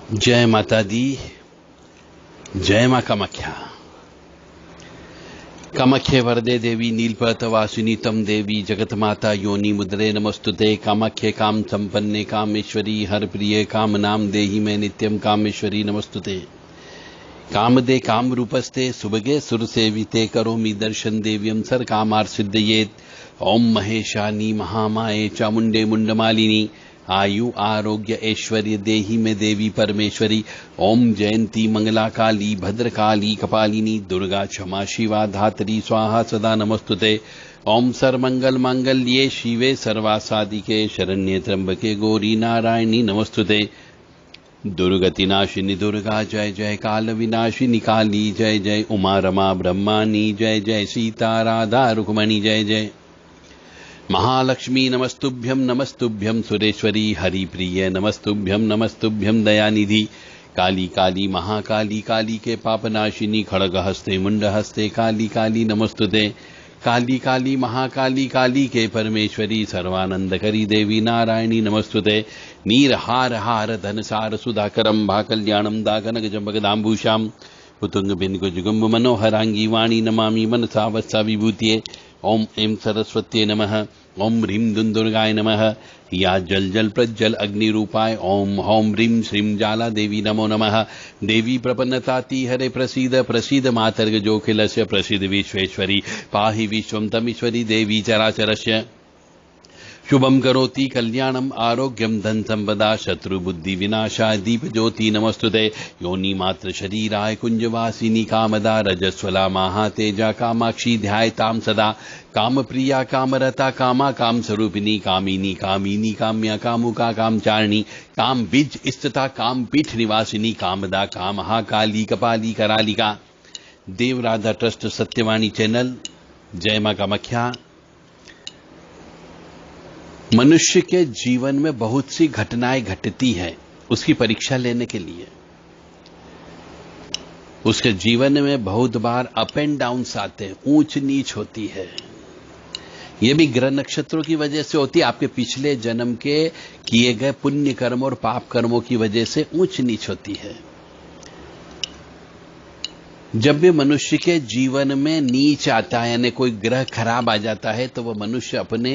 जय माता दी। जय मां कामाख्या। कामाख्ये वरदे देवी नीलपर्वतवासिनी तम देवी जगत माता योनि मुद्रे नमस्तुते। कामाख्ये काम संपन्ने कामेश्वरी हर प्रिय काम नाम देहि में नित्यम कामेश्वरी नमस्तुते। कामदे काम रूपस्ते सुभगे सुर सेविते करोमि दर्शन देव्यम सर कामार सिद्धयेत। ओम महेशानी महामाये चामुंडे मुंडमालिनी आयु आरोग्य ऐश्वर्य देहि में देवी परमेश्वरी। ओम जयंती मंगला काली भद्रकाली कपालिनी दुर्गा क्षमा शिवा धात्री स्वाहा सदा नमस्तुते। ओम सर्वमंगल मांगल्ये शिवे सर्वासादिके शरण्ये त्र्यंबके गौरी नारायणी नमस्तुते। दुर्गति नाशिनी दुर्गा जय जय काल विनाशिनी काली जय जय उमा रमा ब्रह्मानी जय जय सीता राधा रुक्मणी जय जय। महालक्ष्मी नमस्तुभ्यं सुरेश्वरी हरिप्रिय नमस्तुभ्यं दयानिधि। काली काली महाकाली काली के पापनाशिनी खड़ग हस्ते मुंड हस्ते काली काली नमस्तुते। काली काली महाकाली काली के परमेश्वरी सर्वानंद करी देवी नारायणी नमस्तुते। नीर हार हार धन सार सुधाकरम भा कल्याणम दागनग जंबगदाम्बूषाम पुतुंग बिंदु जुगुम्ब मनोहरांगी वाणी नमामि मनसा वत्सा विभूतिये। ओम ऐं सरस्वत्यै नमः। ओम ह्रीं दुंदुर्गाय नमः। या जल जल प्रज्जल अग्नि रूपाय ओम हौं ह्रीं श्रीं जाला देवी नमो नमः। देवी प्रपन्नताति हरे प्रसीद प्रसीद मातर्ग जोखिलस्य प्रसीद विश्वेश्वरी पाहि विश्वं तमीश्वरी देवी चराचरस्य। शुभम करोति कल्याणम आरोग्यम धन संपदा शत्रु बुद्धि विनाशाय दीप ज्योति नमस्तुते। योनि मात्र शरीराय कुंजवासिनी कामदा रजस्वला महातेजा कामाक्षी ध्यायताम सदा। काम प्रिया कामरता कामा काम स्वरूपिणी कामिनी कामिनी काम्या कामुका कामचारिणी काम बीज स्थिता काम पीठ निवासिनी कामदा कामहा काली कपाली करालिका। देव राधा ट्रस्ट सत्यवाणी चैनल। जय मां कामाख्या। मनुष्य के जीवन में बहुत सी घटनाएं घटती हैं उसकी परीक्षा लेने के लिए। उसके जीवन में बहुत बार अप एंड डाउन्स आते हैं, ऊंच नीच होती है। यह भी ग्रह नक्षत्रों की वजह से होती है। आपके पिछले जन्म के किए गए पुण्य कर्म और पाप कर्मों की वजह से ऊंच नीच होती है। जब भी मनुष्य के जीवन में नीच आता है यानी कोई ग्रह खराब आ जाता है तो वह मनुष्य अपने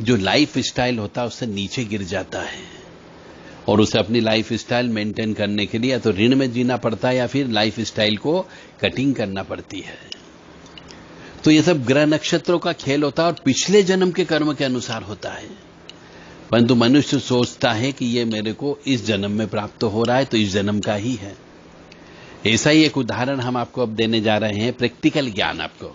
जो लाइफ स्टाइल होता है उससे नीचे गिर जाता है और उसे अपनी लाइफ स्टाइल मेंटेन करने के लिए या तो ऋण में जीना पड़ता है या फिर लाइफ स्टाइल को कटिंग करना पड़ती है। तो यह सब ग्रह नक्षत्रों का खेल होता है और पिछले जन्म के कर्म के अनुसार होता है। परंतु मनुष्य सोचता है कि यह मेरे को इस जन्म में प्राप्त हो रहा है तो इस जन्म का ही है। ऐसा ही एक उदाहरण हम आपको अब देने जा रहे हैं, प्रैक्टिकल ज्ञान आपको,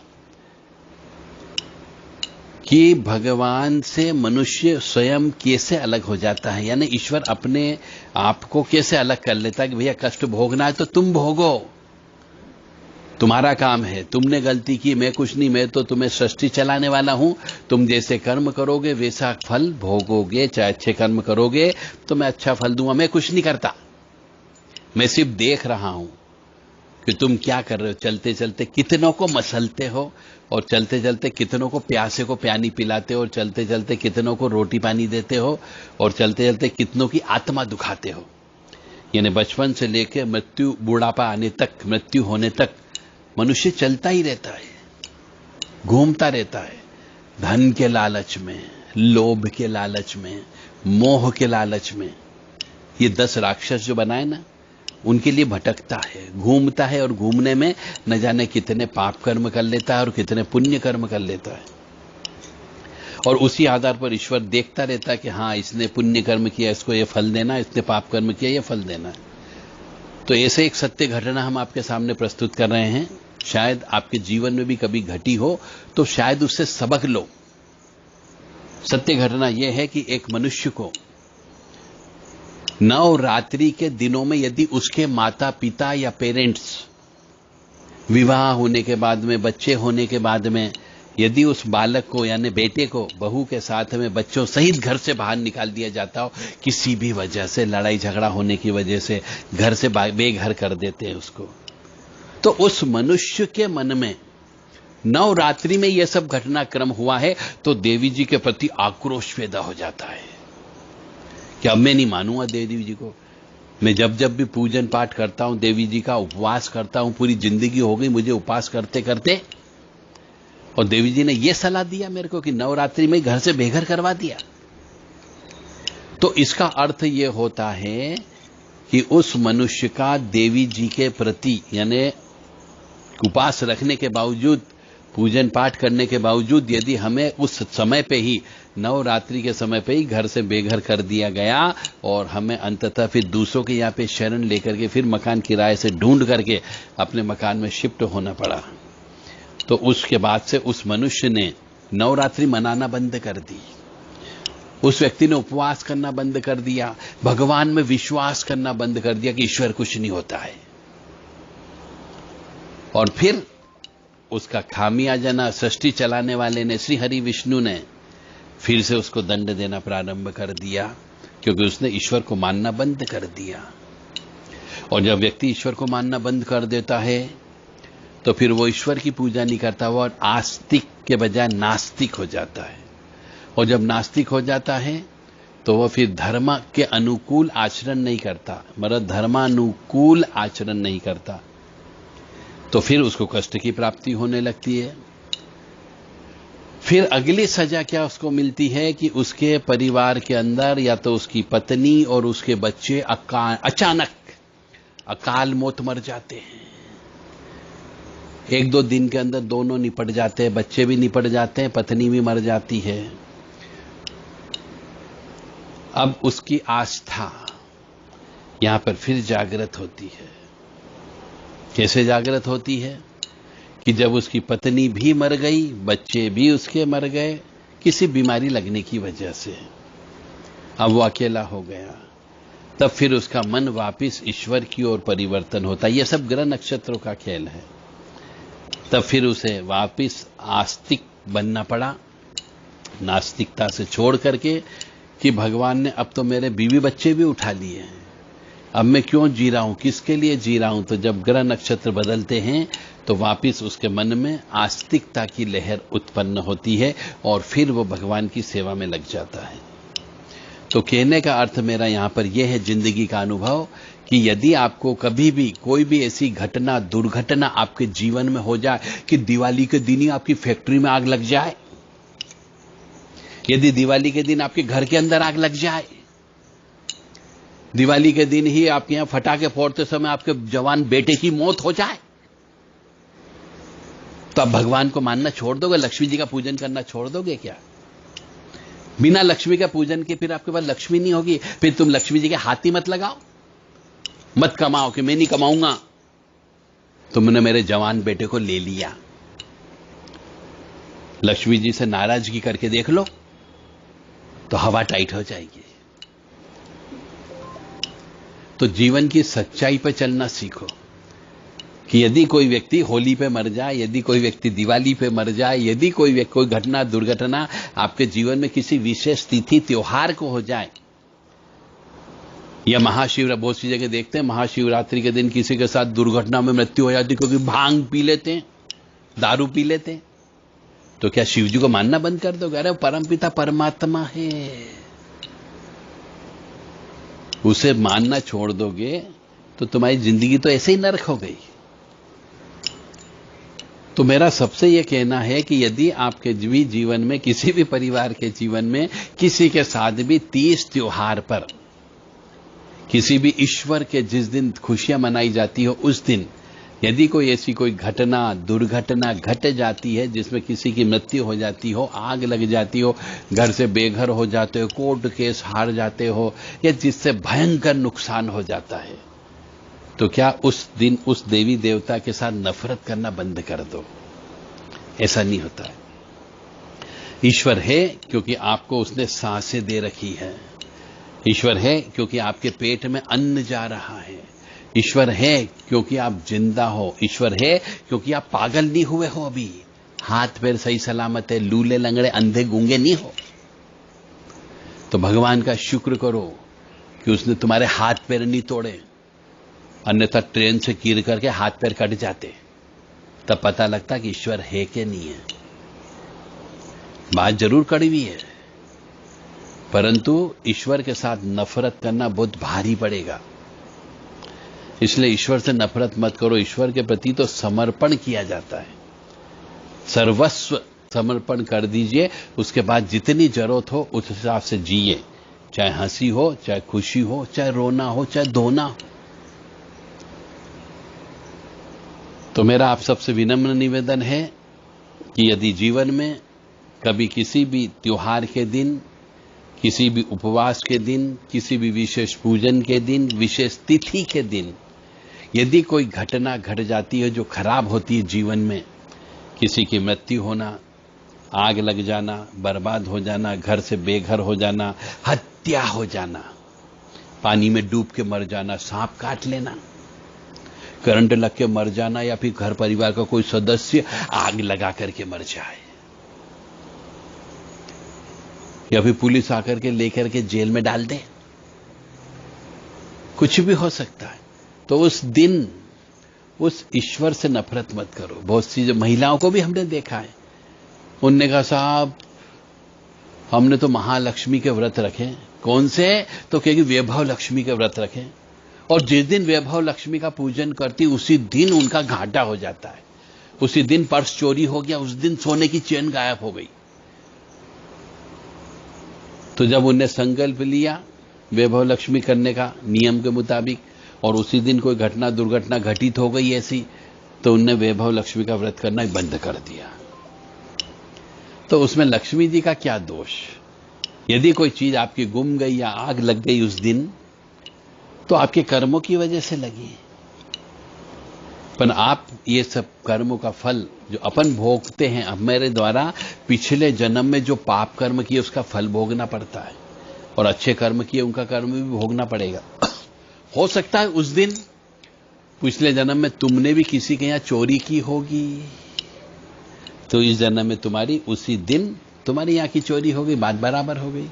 कि भगवान से मनुष्य स्वयं कैसे अलग हो जाता है। यानी ईश्वर अपने आप को कैसे अलग कर लेता है कि भैया कष्ट भोगना है तो तुम भोगो, तुम्हारा काम है, तुमने गलती की, मैं कुछ नहीं, मैं तो तुम्हें सृष्टि चलाने वाला हूं। तुम जैसे कर्म करोगे वैसा फल भोगोगे। चाहे अच्छे कर्म करोगे तो मैं अच्छा फल दूंगा, मैं कुछ नहीं करता, मैं सिर्फ देख रहा हूं कि तुम क्या कर रहे हो। चलते चलते कितनों को मसलते हो और चलते चलते कितनों को प्यासे को पानी पिलाते हो और चलते चलते कितनों को रोटी पानी देते हो और चलते चलते कितनों की आत्मा दुखाते हो। यानी बचपन से लेकर मृत्यु बुढ़ापा आने तक, मृत्यु होने तक मनुष्य चलता ही रहता है, घूमता रहता है, धन के लालच में, लोभ के लालच में, मोह के लालच में। ये 10 राक्षस जो बनाए ना उनके लिए भटकता है, घूमता है और घूमने में न जाने कितने पाप कर्म कर लेता है और कितने पुण्य कर्म कर लेता है। और उसी आधार पर ईश्वर देखता रहता है कि हाँ इसने पुण्य कर्म किया इसको ये फल देना, इसने पाप कर्म किया ये फल देना। तो ऐसे एक सत्य घटना हम आपके सामने प्रस्तुत कर रहे हैं। शायद आपके जीवन में भी कभी घटी हो तो शायद उससे सबक लो। सत्य घटना यह है कि एक मनुष्य को नवरात्रि के दिनों में यदि उसके माता पिता या पेरेंट्स विवाह होने के बाद में, बच्चे होने के बाद में, यदि उस बालक को यानी बेटे को बहू के साथ में बच्चों सहित घर से बाहर निकाल दिया जाता हो, किसी भी वजह से लड़ाई झगड़ा होने की वजह से घर से बेघर कर देते हैं उसको, तो उस मनुष्य के मन में नवरात्रि में यह सब घटनाक्रम हुआ है तो देवी जी के प्रति आक्रोश पैदा हो जाता है कि अब मैं नहीं मानूंगा देवी जी को। मैं जब जब भी पूजन पाठ करता हूं, देवी जी का उपवास करता हूं, पूरी जिंदगी हो गई मुझे उपवास करते करते, और देवी जी ने यह सलाह दिया मेरे को कि नवरात्रि में घर से बेघर करवा दिया। तो इसका अर्थ यह होता है कि उस मनुष्य का देवी जी के प्रति, यानी उपवास रखने के बावजूद, पूजन पाठ करने के बावजूद, यदि हमें उस समय पे ही, नवरात्रि के समय पे ही घर से बेघर कर दिया गया और हमें अंततः फिर दूसरों के यहाँ पे शरण लेकर के फिर मकान किराए से ढूंढ करके अपने मकान में शिफ्ट होना पड़ा, तो उसके बाद से उस मनुष्य ने नवरात्रि मनाना बंद कर दी। उस व्यक्ति ने उपवास करना बंद कर दिया, भगवान में विश्वास करना बंद कर दिया कि ईश्वर कुछ नहीं होता है। और फिर उसका खामियाजा सृष्टि चलाने वाले ने, श्री हरि विष्णु ने, फिर से उसको दंड देना प्रारंभ कर दिया, क्योंकि उसने ईश्वर को मानना बंद कर दिया। और जब व्यक्ति ईश्वर को मानना बंद कर देता है तो फिर वो ईश्वर की पूजा नहीं करता, वो आस्तिक के बजाय नास्तिक हो जाता है। और जब नास्तिक हो जाता है तो वह फिर धर्म के अनुकूल आचरण नहीं करता, मतलब धर्मानुकूल आचरण नहीं करता, तो फिर उसको कष्ट की प्राप्ति होने लगती है। फिर अगली सजा क्या उसको मिलती है कि उसके परिवार के अंदर या तो उसकी पत्नी और उसके बच्चे अचानक अकाल मौत मर जाते हैं। 1-2 दिन के अंदर दोनों निपट जाते हैं, बच्चे भी निपट जाते हैं, पत्नी भी मर जाती है। अब उसकी आस्था यहां पर फिर जागृत होती है। कैसे जागृत होती है कि जब उसकी पत्नी भी मर गई, बच्चे भी उसके मर गए किसी बीमारी लगने की वजह से, अब वो अकेला हो गया, तब फिर उसका मन वापिस ईश्वर की ओर परिवर्तन होता है। यह सब ग्रह नक्षत्रों का खेल है। तब फिर उसे वापिस आस्तिक बनना पड़ा, नास्तिकता से छोड़ करके कि भगवान ने अब तो मेरे बीवी बच्चे भी उठा लिए हैं, अब मैं क्यों जी रहा हूं, किसके लिए जी रहा हूं। तो जब ग्रह नक्षत्र बदलते हैं तो वापिस उसके मन में आस्तिकता की लहर उत्पन्न होती है और फिर वो भगवान की सेवा में लग जाता है। तो कहने का अर्थ मेरा यहां पर यह है, जिंदगी का अनुभव, कि यदि आपको कभी भी कोई भी ऐसी घटना, दुर्घटना आपके जीवन में हो जाए कि दिवाली के दिन ही आपकी फैक्ट्री में आग लग जाए, यदि दिवाली के दिन आपके घर के अंदर आग लग जाए, दिवाली के दिन ही आपके यहां फटाके फोड़ते समय आपके जवान बेटे की मौत हो जाए, तो आप भगवान को मानना छोड़ दोगे, लक्ष्मी जी का पूजन करना छोड़ दोगे क्या? बिना लक्ष्मी का पूजन के फिर आपके पास लक्ष्मी नहीं होगी। फिर तुम लक्ष्मी जी के हाथ ही मत लगाओ, मत कमाओ कि मैं नहीं कमाऊंगा, तुमने मेरे जवान बेटे को ले लिया। लक्ष्मी जी से नाराजगी करके देख लो तो हवा टाइट हो जाएगी। तो जीवन की सच्चाई पर चलना सीखो कि यदि कोई व्यक्ति होली पे मर जाए, यदि कोई व्यक्ति दिवाली पे मर जाए, यदि कोई घटना, दुर्घटना आपके जीवन में किसी विशेष तिथि, त्योहार को हो जाए, या महाशिवरात्रि, बहुत सी जगह देखते हैं महाशिवरात्रि के दिन किसी के साथ दुर्घटना में मृत्यु हो जाती क्योंकि भांग पी लेते हैं, दारू पी लेते हैं, तो क्या शिव जी को मानना बंद कर दोगे? अरे परमपिता परमात्मा है, उसे मानना छोड़ दोगे तो तुम्हारी जिंदगी तो ऐसे ही नरक हो गई। तो मेरा सबसे यह कहना है कि यदि आपके भी जीवन में, किसी भी परिवार के जीवन में, किसी के साथ भी तीज त्योहार पर, किसी भी ईश्वर के जिस दिन खुशियां मनाई जाती हो उस दिन यदि कोई ऐसी कोई घटना, दुर्घटना घट जाती है जिसमें किसी की मृत्यु हो जाती हो, आग लग जाती हो, घर से बेघर हो जाते हो, कोर्ट केस हार जाते हो, या जिससे भयंकर नुकसान हो जाता है, तो क्या उस दिन उस देवी देवता के साथ नफरत करना बंद कर दो। ऐसा नहीं होता है। ईश्वर है क्योंकि आपको उसने सांसें दे रखी है, ईश्वर है क्योंकि आपके पेट में अन्न जा रहा है, ईश्वर है क्योंकि आप जिंदा हो, ईश्वर है क्योंकि आप पागल नहीं हुए हो, अभी हाथ पैर सही सलामत है, लूले लंगड़े अंधे गूंगे नहीं हो। तो भगवान का शुक्र करो कि उसने तुम्हारे हाथ पैर नहीं तोड़े, अन्यथा ट्रेन से गिर करके हाथ पैर कट जाते, तब पता लगता कि ईश्वर है कि नहीं है। बात जरूर कड़वी है, परंतु ईश्वर के साथ नफरत करना बहुत भारी पड़ेगा। इसलिए ईश्वर से नफरत मत करो। ईश्वर के प्रति तो समर्पण किया जाता है, सर्वस्व समर्पण कर दीजिए। उसके बाद जितनी जरूरत हो उस हिसाब से जिए, चाहे हंसी हो, चाहे खुशी हो, चाहे रोना हो, चाहे धोना हो। तो मेरा आप सबसे विनम्र निवेदन है कि यदि जीवन में कभी किसी भी त्योहार के दिन, किसी भी उपवास के दिन, किसी भी विशेष पूजन के दिन, विशेष तिथि के दिन यदि कोई घटना घट जाती है जो खराब होती है जीवन में, किसी की मृत्यु होना, आग लग जाना, बर्बाद हो जाना, घर से बेघर हो जाना, हत्या हो जाना, पानी में डूब के मर जाना, सांप काट लेना, करंट लग के मर जाना, या फिर घर परिवार का कोई सदस्य आग लगा करके मर जाए, या फिर पुलिस आकर के लेकर के जेल में डाल दे, कुछ भी हो सकता है। तो उस दिन उस ईश्वर से नफरत मत करो। बहुत सी महिलाओं को भी हमने देखा है, उनने कहा साहब हमने तो महालक्ष्मी के व्रत रखे। कौन से? तो कहेगी वैभव लक्ष्मी के व्रत रखे, और जिस दिन वैभव लक्ष्मी का पूजन करती उसी दिन उनका घाटा हो जाता है, उसी दिन पर्स चोरी हो गया, उस दिन सोने की चेन गायब हो गई। तो जब उनने संकल्प लिया वैभव लक्ष्मी करने का नियम के मुताबिक, और उसी दिन कोई घटना दुर्घटना घटित हो गई ऐसी, तो उनने वैभव लक्ष्मी का व्रत करना ही बंद कर दिया। तो उसमें लक्ष्मी जी का क्या दोष? यदि कोई चीज आपकी गुम गई या आग लग गई उस दिन, तो आपके कर्मों की वजह से लगी। पर आप ये सब कर्मों का फल जो अपन भोगते हैं, अब मेरे द्वारा पिछले जन्म में जो पाप कर्म किए उसका फल भोगना पड़ता है, और अच्छे कर्म किए उनका कर्म भी भोगना पड़ेगा। हो सकता है उस दिन पिछले जन्म में तुमने भी किसी के यहां चोरी की होगी, तो इस जन्म में तुम्हारी उसी दिन तुम्हारी यहां की चोरी हो गई, बात बराबर हो गई।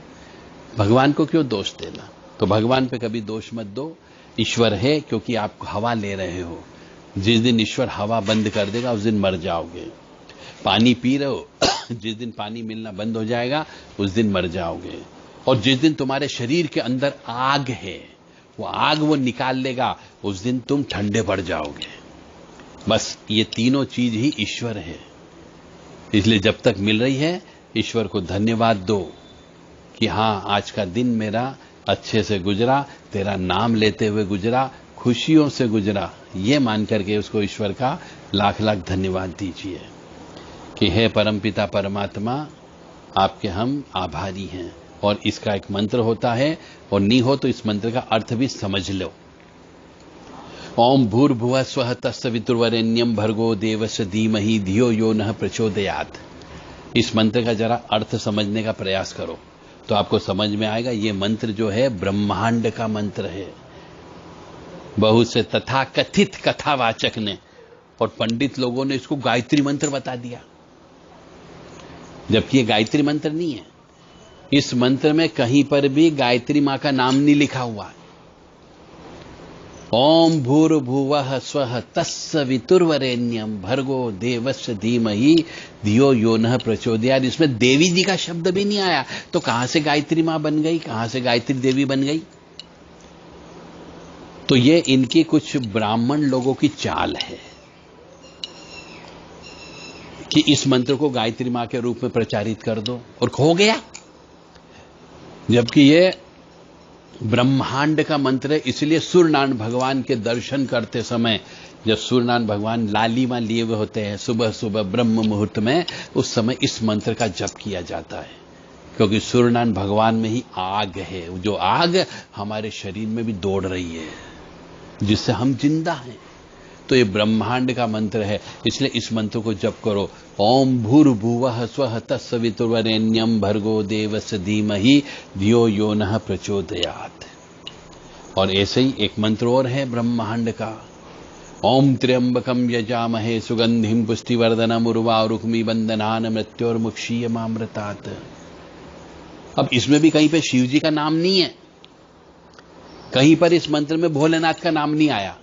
भगवान को क्यों दोष देना? तो भगवान पे कभी दोष मत दो। ईश्वर है क्योंकि आप हवा ले रहे हो, जिस दिन ईश्वर हवा बंद कर देगा उस दिन मर जाओगे। पानी पी रहे हो, जिस दिन पानी मिलना बंद हो जाएगा उस दिन मर जाओगे। और जिस दिन तुम्हारे शरीर के अंदर आग है, वो आग वो निकाल लेगा, उस दिन तुम ठंडे पड़ जाओगे। बस ये तीनों चीज ही ईश्वर है। इसलिए जब तक मिल रही है ईश्वर को धन्यवाद दो कि हां आज का दिन मेरा अच्छे से गुजरा, तेरा नाम लेते हुए गुजरा, खुशियों से गुजरा। ये मान करके उसको ईश्वर का लाख लाख धन्यवाद दीजिए कि हे परमपिता परमात्मा, आपके हम आभारी हैं। और इसका एक मंत्र होता है, और नहीं हो तो इस मंत्र का अर्थ भी समझ लो। ओम भूर्भुवः स्वः तत्सवितुर्वरेण्यं भर्गो देवस्य धीमहि धियो यो नः प्रचोदयात्। इस मंत्र का जरा अर्थ समझने का प्रयास करो तो आपको समझ में आएगा। ये मंत्र जो है ब्रह्मांड का मंत्र है। बहुत से तथाकथित कथावाचक ने और पंडित लोगों ने इसको गायत्री मंत्र बता दिया, जबकि ये गायत्री मंत्र नहीं है। इस मंत्र में कहीं पर भी गायत्री मां का नाम नहीं लिखा हुआ है। ओम भूर्भुवः स्वः तत्सवितुर्वरेण्यं भर्गो देवस्य धीमहि धियो यो नः प्रचोदयात्। इसमें देवी जी का शब्द भी नहीं आया, तो कहां से गायत्री मां बन गई, कहां से गायत्री देवी बन गई? तो ये इनकी कुछ ब्राह्मण लोगों की चाल है कि इस मंत्र को गायत्री मां के रूप में प्रचारित कर दो और हो गया। जबकि ये ब्रह्मांड का मंत्र है। इसलिए सूर्यनारायण भगवान के दर्शन करते समय जब सूर्यनारायण भगवान लालिमा लिए हुए होते हैं सुबह सुबह ब्रह्म मुहूर्त में, उस समय इस मंत्र का जप किया जाता है, क्योंकि सूर्यनारायण भगवान में ही आग है, जो आग हमारे शरीर में भी दौड़ रही है, जिससे हम जिंदा हैं। तो ये ब्रह्मांड का मंत्र है, इसलिए इस मंत्र को जप करो। ओम भूर्भुवः स्वः तत्सवितुर्वरेण्यं भर्गो देवस्य धीमहि धियो यो नः प्रचोदयात्। और ऐसे ही एक मंत्र और है ब्रह्मांड का। ओम त्र्यंबकं यजामहे सुगंधिं पुष्टिवर्धनम् उर्वारुक्मी बंधनान् मृत्योर्मुक्षीयमामृतात्। अब इसमें भी कहीं पे शिव जी का नाम नहीं है, कहीं पर इस मंत्र में भोलेनाथ का नाम नहीं आया,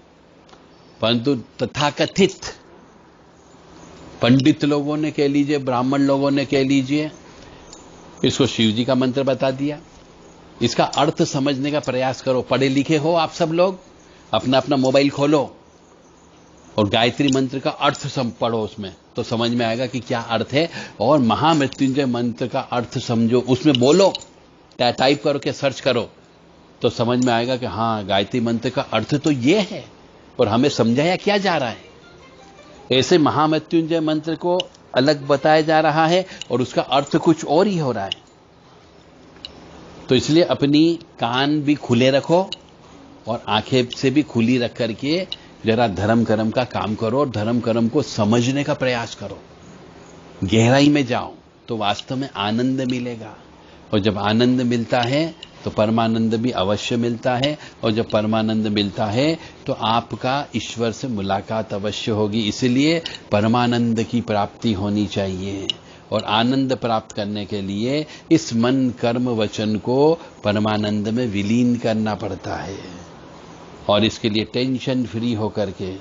परंतु तथाकथित पंडित लोगों ने कह लीजिए, ब्राह्मण लोगों ने कह लीजिए, इसको शिव जी का मंत्र बता दिया। इसका अर्थ समझने का प्रयास करो। पढ़े लिखे हो आप सब लोग, अपना अपना मोबाइल खोलो और गायत्री मंत्र का अर्थ पढ़ो, उसमें तो समझ में आएगा कि क्या अर्थ है। और महामृत्युंजय मंत्र का अर्थ समझो, उसमें बोलो, टाइप करो के सर्च करो तो समझ में आएगा कि हाँ, गायत्री मंत्र का अर्थ तो ये है और हमें समझाया क्या जा रहा है। ऐसे महामृत्युंजय मंत्र को अलग बताया जा रहा है और उसका अर्थ कुछ और ही हो रहा है। तो इसलिए अपनी कान भी खुले रखो और आंखें से भी खुली रख करके जरा धर्म कर्म का काम करो और धर्म कर्म को समझने का प्रयास करो। गहराई में जाओ तो वास्तव में आनंद मिलेगा, और जब आनंद मिलता है तो परमानंद भी अवश्य मिलता है, और जब परमानंद मिलता है तो आपका ईश्वर से मुलाकात अवश्य होगी। इसलिए परमानंद की प्राप्ति होनी चाहिए, और आनंद प्राप्त करने के लिए इस मन कर्म वचन को परमानंद में विलीन करना पड़ता है। और इसके लिए टेंशन फ्री होकर के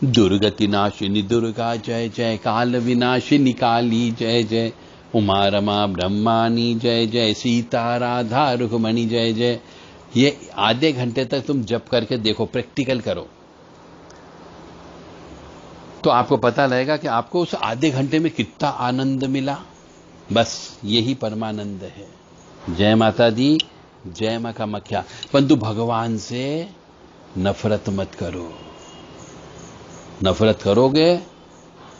दुर्गति नाशिनी दुर्गा जय जय, काल विनाशिनी काली जय जय, उमा रमा ब्रह्मानी जय जय, सीता राधा रुक्मणी जय जय, ये आधे घंटे तक तुम जप करके देखो, प्रैक्टिकल करो, तो आपको पता लगेगा कि आपको उस आधे घंटे में कितना आनंद मिला। बस यही परमानंद है। जय माता दी, जय मां कामाख्या। परंतु भगवान से नफरत मत करो, नफरत करोगे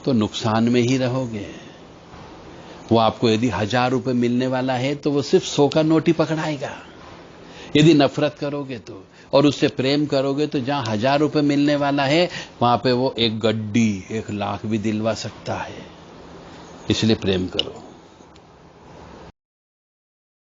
तो नुकसान में ही रहोगे। वो आपको यदि 1000 रुपए मिलने वाला है तो वो सिर्फ 100 का नोट ही पकड़ाएगा। यदि नफरत करोगे तो, और उससे प्रेम करोगे तो जहां 1000 रुपए मिलने वाला है वहां पे वो एक गड्डी 1 लाख भी दिलवा सकता है। इसलिए प्रेम करो।